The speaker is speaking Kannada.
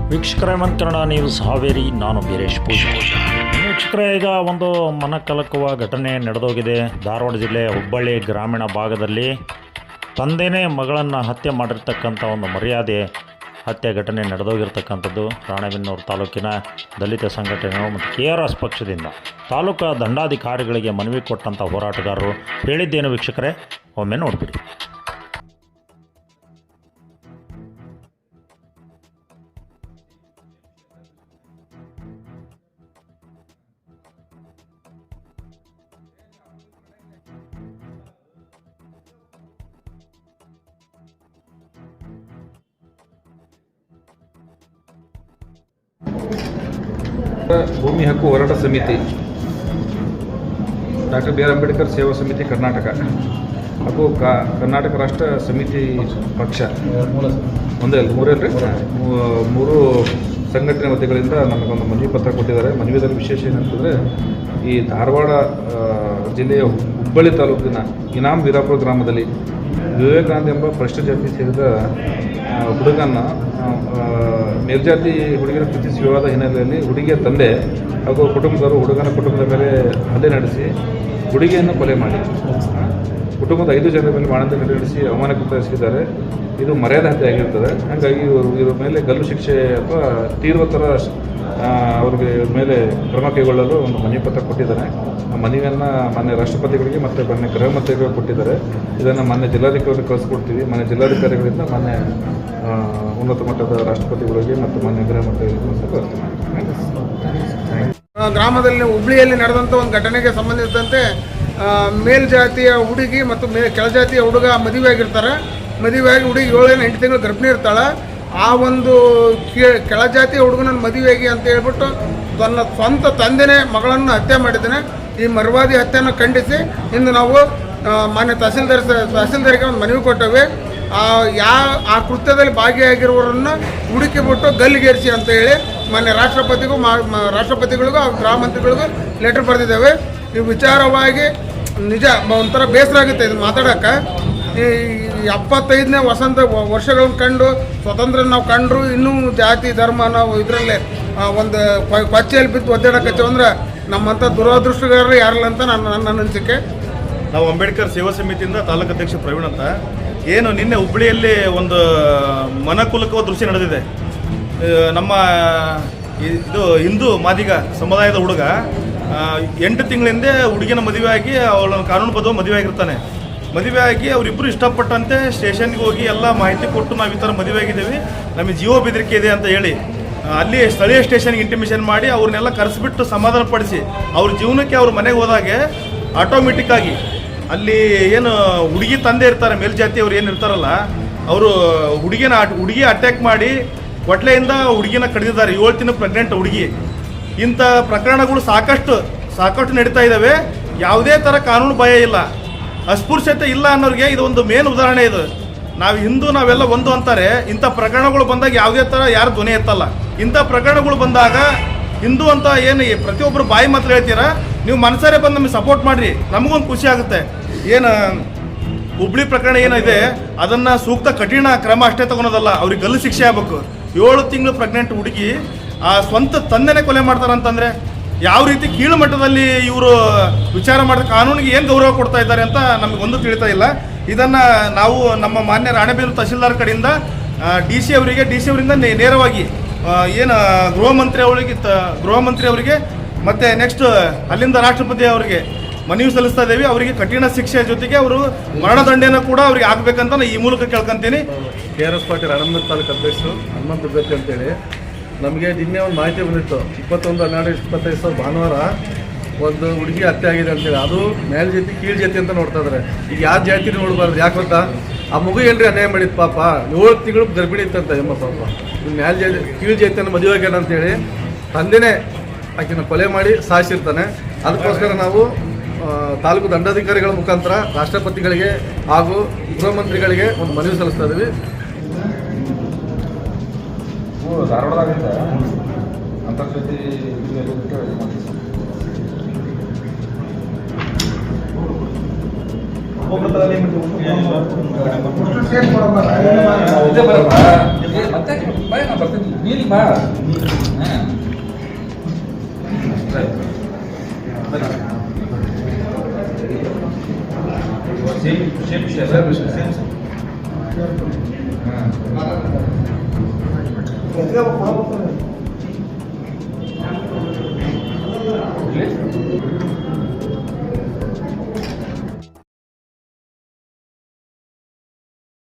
ವೀಕ್ಷಕರೇ, ಕನ್ನಡ ನ್ಯೂಸ್ ಹಾವೇರಿ. ನಾನು ಬೀರೇಶ್ ಪೂಜಾರಿ. ವೀಕ್ಷಕರೇ, ಈಗ ಒಂದು ಮನಕಲಕುವ ಘಟನೆ ನಡೆದೋಗಿದೆ. ಧಾರವಾಡ ಜಿಲ್ಲೆ ಹುಬ್ಬಳ್ಳಿ ಗ್ರಾಮೀಣ ಭಾಗದಲ್ಲಿ ತಂದೆನೇ ಮಗಳನ್ನು ಹತ್ಯೆ ಮಾಡಿರ್ತಕ್ಕಂಥ ಒಂದು ಮರ್ಯಾದೆ ಹತ್ಯೆ ಘಟನೆ ನಡೆದೋಗಿರ್ತಕ್ಕಂಥದ್ದು. ರಾಣೆಬೆನ್ನೂರು ತಾಲೂಕಿನ ದಲಿತ ಸಂಘಟನೆಗಳು ಮತ್ತು KRS ಪಕ್ಷದಿಂದ ತಾಲೂಕಾ ದಂಡಾಧಿಕಾರಿಗಳಿಗೆ ಮನವಿ ಕೊಟ್ಟಂಥ ಹೋರಾಟಗಾರರು ಹೇಳಿದ್ದೇನು ವೀಕ್ಷಕರೇ, ಒಮ್ಮೆ ನೋಡಿಬಿಡಿ. ಭೂಮಿ ಹಕ್ಕು ಹೋರಾಟ ಸಮಿತಿ, ಡಾಕ್ಟರ್ BR ಅಂಬೇಡ್ಕರ್ ಸೇವಾ ಸಮಿತಿ ಕರ್ನಾಟಕ ಹಾಗೂ ಕರ್ನಾಟಕ ರಾಷ್ಟ್ರ ಸಮಿತಿ ಪಕ್ಷ ಮೂರು ಸಂಘಟನೆ ವತಿಗಳಿಂದ ನಮಗೊಂದು ಮನವಿ ಪತ್ರ ಕೊಟ್ಟಿದ್ದಾರೆ. ಮನವಿಯಲ್ಲಿ ವಿಶೇಷ ಏನಂತಂದರೆ, ಈ ಧಾರವಾಡ ಜಿಲ್ಲೆಯ ಹುಬ್ಬಳ್ಳಿ ತಾಲೂಕಿನ ಇನಾಮ್ ವೀರಾಪುರ ಗ್ರಾಮದಲ್ಲಿ ವಿವೇಕಾನಂದ ಎಂಬ ಪರಿಶಿಷ್ಟ ಜಾತಿ ಸೇರಿದ ಹುಡುಗನ ಮೇಲ್ಜಾತಿ ಹುಡುಗಿನ ಪ್ರೀತಿಸಿ ವಿವಾದ ಹಿನ್ನೆಲೆಯಲ್ಲಿ ಹುಡುಗಿಯ ತಂದೆ ಹಾಗೂ ಕುಟುಂಬದವರು ಹುಡುಗನ ಕುಟುಂಬದ ಮೇಲೆ ಹಲ್ಲೆ ನಡೆಸಿ ಹುಡುಗಿಯನ್ನು ಕೊಲೆ ಮಾಡಿ ಕುಟುಂಬದ 5 ಜನರ ಮೇಲೆ ಮಾನದಂಡ ನಡೆಸಿ ಅವಮಾನಕ್ಕೆ ಎಸಗಿದ್ದಾರೆ. ಇದು ಮರ್ಯಾದೆ ಹತ್ಯೆ ಆಗಿರ್ತದೆ. ಹಾಗಾಗಿ ಇವರ ಮೇಲೆ ಗಲ್ಲು ಶಿಕ್ಷೆ ಅಥವಾ ತೀವ್ರತರ ಅವ್ರಿಗೆ ಮೇಲೆ ಕ್ರಮ ಕೈಗೊಳ್ಳಲು ಒಂದು ಮನವಿ ಪತ್ರ ಕೊಟ್ಟಿದ್ದಾರೆ. ಆ ಮನವಿಯನ್ನು ಮಾನ್ಯ ರಾಷ್ಟ್ರಪತಿಗಳಿಗೆ ಮತ್ತು ಮಾನ್ಯ ಗೃಹ ಮಂತ್ರಿಗಳಿಗೆ ಕೊಟ್ಟಿದ್ದಾರೆ. ಇದನ್ನು ಮಾನ್ಯ ಜಿಲ್ಲಾಧಿಕಾರಿಗಳಿಗೆ ಕಳಿಸ್ಕೊಡ್ತೀವಿ. ಮಾನ್ಯ ಜಿಲ್ಲಾಧಿಕಾರಿಗಳಿಂದ ಮಾನ್ಯ ಉನ್ನತ ಮಟ್ಟದ ರಾಷ್ಟ್ರಪತಿಗಳಿಗೆ ಮತ್ತು ಮಾನ್ಯ ಗೃಹ ಮಂತ್ರಿಗಳಿಗೆ ಕಳಿಸ್ತೀವಿ. ಗ್ರಾಮದಲ್ಲಿ ಹುಬ್ಳಿಯಲ್ಲಿ ನಡೆದಂಥ ಒಂದು ಘಟನೆಗೆ ಸಂಬಂಧಿಸಿದಂತೆ ಮೇಲ್ಜಾತಿಯ ಹುಡುಗಿ ಮತ್ತು ಕೆಳಜಾತಿಯ ಹುಡುಗ ಮದುವೆಯಾಗಿರ್ತಾರೆ. ಮದುವೆಯಾಗಿ ಹುಡುಗಿ 7-8 ತಿಂಗಳು ಗರ್ಭಿಣಿ ಇರ್ತಾಳೆ. ಆ ಒಂದು ಕೆಳಜಾತಿಯ ಹುಡುಗನನ್ನು ಮದುವೆಯಾಗಿ ಅಂತ ಹೇಳ್ಬಿಟ್ಟು ತನ್ನ ಸ್ವಂತ ತಂದೆನೇ ಮಗಳನ್ನು ಹತ್ಯೆ ಮಾಡಿದ್ದಾನೆ. ಈ ಮರ್ವಾದಿ ಹತ್ಯೆಯನ್ನು ಖಂಡಿಸಿ ಇಂದು ನಾವು ಮಾನ್ಯ ತಹಸೀಲ್ದಾರಿಗೆ ಒಂದು ಮನವಿ ಕೊಟ್ಟೇವೆ. ಆ ಕೃತ್ಯದಲ್ಲಿ ಭಾಗಿಯಾಗಿರುವವರನ್ನು ಹುಡುಕಿಬಿಟ್ಟು ಗಲ್ಲಿಗೇರಿಸಿ ಅಂತ ಹೇಳಿ ಮಾನ್ಯ ರಾಷ್ಟ್ರಪತಿಗಳಿಗೂ ಗೃಹ ಮಂತ್ರಿಗಳಿಗೂ ಲೆಟರ್ ಬರೆದಿದ್ದೇವೆ. ಈ ವಿಚಾರವಾಗಿ ನಿಜ ಒಂಥರ ಬೇಸರ ಆಗುತ್ತೆ ಇದು ಮಾತಾಡೋಕ್ಕೆ. ಈ 75ನೇ ವರ್ಷಗಳನ್ನು ಕಂಡು ಸ್ವಾತಂತ್ರ್ಯ ನಾವು ಕಂಡ್ರು ಇನ್ನೂ ಜಾತಿ ಧರ್ಮ ನಾವು ಇದರಲ್ಲೇ ಒಂದು ಕೊಚ್ಚೆಯಲ್ಲಿ ಬಿದ್ದು ಒದ್ದಾಡಕತ್ತೇವೆ ಅಂದ್ರೆ ನಮ್ಮಂಥ ದುರದೃಷ್ಟಗಾರರು ಯಾರಿಲ್ಲ ಅಂತ ನನ್ನ ಅನಿಸಿಕೆ. ನಾವು ಅಂಬೇಡ್ಕರ್ ಸೇವಾ ಸಮಿತಿಯಿಂದ ತಾಲೂಕು ಅಧ್ಯಕ್ಷ ಪ್ರವೀಣ್ ಅಂತ. ಏನು ನಿನ್ನೆ ಹುಬ್ಬಳ್ಳಿಯಲ್ಲಿ ಒಂದು ಮನಕುಲಕುವ ದೃಶ್ಯ ನಡೆದಿದೆ. ನಮ್ಮ ಇದು ಹಿಂದೂ ಮಾದಿಗ ಸಮುದಾಯದ ಹುಡುಗ 8 ತಿಂಗಳ ಹಿಂದೆ ಹುಡುಗಿನ ಮದುವೆ ಆಗಿ ಅವಳನ್ನು ಕಾನೂನುಬದ್ಧ ಮದುವೆ ಆಗಿರ್ತಾನೆ. ಮದುವೆ ಆಗಿ ಅವರಿಬ್ಬರು ಇಷ್ಟಪಟ್ಟಂತೆ ಸ್ಟೇಷನ್ಗೆ ಹೋಗಿ ಎಲ್ಲ ಮಾಹಿತಿ ಕೊಟ್ಟು ನಾವು ಈ ಥರ ಮದುವೆ ಆಗಿದ್ದೇವೆ, ನಮಗೆ ಜೀವ ಬೆದರಿಕೆ ಇದೆ ಅಂತ ಹೇಳಿ ಅಲ್ಲಿ ಸ್ಥಳೀಯ ಸ್ಟೇಷನ್ಗೆ ಇಂಟಿಮೇಷನ್ ಮಾಡಿ ಅವ್ರನ್ನೆಲ್ಲ ಕರೆಸಿಬಿಟ್ಟು ಸಮಾಧಾನ ಪಡಿಸಿ ಅವ್ರ ಜೀವನಕ್ಕೆ ಅವ್ರ ಮನೆಗೆ ಹೋದಾಗೆ ಆಟೋಮೆಟಿಕ್ಕಾಗಿ ಅಲ್ಲಿ ಏನು ಹುಡುಗಿ ತಂದೆ ಇರ್ತಾರೆ, ಮೇಲ್ಜಾತಿ ಅವ್ರು ಏನು ಇರ್ತಾರಲ್ಲ, ಅವರು ಹುಡುಗಿ ಅಟ್ಯಾಕ್ ಮಾಡಿ ಹೊಟ್ಲೆಯಿಂದ ಹುಡುಗಿನ ಕಡಿದಿದ್ದಾರೆ. 7 ತಿಂಗಳು ಪ್ರೆಗ್ನೆಂಟ್ ಹುಡುಗಿ. ಇಂಥ ಪ್ರಕರಣಗಳು ಸಾಕಷ್ಟು ನಡೀತಾ ಇದ್ದಾವೆ. ಯಾವುದೇ ಥರ ಕಾನೂನು ಭಯ ಇಲ್ಲ, ಅಸ್ಪೃಶ್ಯತೆ ಇಲ್ಲ ಅನ್ನೋರಿಗೆ ಇದು ಒಂದು ಮೇನ್ ಉದಾಹರಣೆ. ಇದು ನಾವೆಲ್ಲ ಒಂದು ಅಂತಾರೆ. ಇಂಥ ಪ್ರಕರಣಗಳು ಬಂದಾಗ ಯಾವುದೇ ಥರ ಯಾರು ಧ್ವನಿ ಎತ್ತಲ್ಲ. ಇಂಥ ಪ್ರಕರಣಗಳು ಬಂದಾಗ ಹಿಂದೂ ಅಂತ ಏನು ಪ್ರತಿಯೊಬ್ಬರು ಬಾಯಿ ಮಾತ್ರ ಹೇಳ್ತೀರಾ, ನೀವು ಮನಸಾರೆ ಬಂದು ನಮಗೆ ಸಪೋರ್ಟ್ ಮಾಡಿರಿ, ನಮಗೊಂದು ಖುಷಿ ಆಗುತ್ತೆ. ಏನು ಹುಬ್ಳಿ ಪ್ರಕರಣ ಏನಿದೆ ಅದನ್ನು ಸೂಕ್ತ ಕಠಿಣ ಕ್ರಮ ಅಷ್ಟೇ ತಗೊಳೋದಲ್ಲ, ಅವ್ರಿಗೆ ಗಲ್ಲು ಶಿಕ್ಷೆ ಆಗಬೇಕು. 7 ತಿಂಗಳು ಪ್ರೆಗ್ನೆಂಟ್ ಹುಡುಗಿ ಆ ಸ್ವಂತ ತಂದೆನೇ ಕೊಲೆ ಮಾಡ್ತಾರಂತಂದರೆ ಯಾವ ರೀತಿ ಕೀಳು ಮಟ್ಟದಲ್ಲಿ ಇವರು ವಿಚಾರ ಮಾಡಿದ ಕಾನೂನಿಗೆ ಏನು ಗೌರವ ಕೊಡ್ತಾ ಇದ್ದಾರೆ ಅಂತ ನಮಗೊಂದು ತಿಳಿತಾ ಇಲ್ಲ. ಇದನ್ನು ನಾವು ನಮ್ಮ ಮಾನ್ಯ ರಾಣೆಬೆನ್ನೂರು ತಹಸೀಲ್ದಾರ್ ಕಡೆಯಿಂದ DC ಅವರಿಂದ ನೇರವಾಗಿ ಏನು ಗೃಹ ಮಂತ್ರಿ ಅವರಿಗೆ ಮತ್ತು ನೆಕ್ಸ್ಟ್ ಅಲ್ಲಿಂದ ರಾಷ್ಟ್ರಪತಿ ಅವರಿಗೆ ಮನವಿ ಸಲ್ಲಿಸ್ತಾ ಇದ್ದೇವೆ. ಅವರಿಗೆ ಕಠಿಣ ಶಿಕ್ಷೆ ಜೊತೆಗೆ ಅವರು ಮರಣದಂಡನೆ ಕೂಡ ಅವ್ರಿಗೆ ಆಗಬೇಕಂತ ಈ ಮೂಲಕ ಕೇಳ್ಕೊಂತೀನಿ. KRS ಪಾರ್ಟಿ ರಾಣೆಬೆನ್ನೂರು ತಾಲೂಕು ಅಧ್ಯಕ್ಷರು ಹನುಮಂತ ದುರ್ಗತಿ ಅಂತೇಳಿ ನಮಗೆ ನಿನ್ನೆ ಒಂದು ಮಾಹಿತಿ ಬಂದಿತ್ತು. 21/12/25 ಭಾನುವಾರ ಒಂದು ಹುಡುಗಿ ಹತ್ಯೆ ಆಗಿದೆ ಅಂತೇಳಿ. ಅದು ಮೇಲ್ಜಾತಿ ಕೀಳು ಜಾತಿ ಅಂತ ನೋಡ್ತಾ ಇದ್ದಾರೆ. ಈಗ ಯಾವ ಜಾತಿ ನೋಡಬಾರ್ದು, ಯಾಕೆ ಗೊತ್ತಾ, ಆ ಮಗು ಏನ್ರಿ ಅನ್ಯಾಯ ಮಾಡಿದ್ದು ಪಾಪ. 7 ತಿಂಗಳು ಗರ್ಭಿಣಿ ಇತ್ತಂತ ಎಮ್ಮ ಪಾಪ. ಮೇಲ್ಜಾತಿ ಕೀಳು ಜಾತಿಯನ್ನು ಮದುವೆ ಆಗ್ಯಾನ ಅಂತೇಳಿ ತಂದೆನೇ ಆಕೆನ ಕೊಲೆ ಮಾಡಿ ಸಾಯಿಸಿರ್ತಾನೆ. ಅದಕ್ಕೋಸ್ಕರ ನಾವು ತಾಲೂಕು ದಂಡಾಧಿಕಾರಿಗಳ ಮುಖಾಂತರ ರಾಷ್ಟ್ರಪತಿಗಳಿಗೆ ಹಾಗೂ ಗೃಹ ಮಂತ್ರಿಗಳಿಗೆ ಒಂದು ಮನವಿ ಸಲ್ಲಿಸ್ತಾ ಇದ್ದೀವಿ. ಧಾರವಾಡದಾಗಿಂದ ಅಂತರ್ಜಾತಿ ಬರ್ತೀನಿ. ನೀಲಿ ಭಾಳ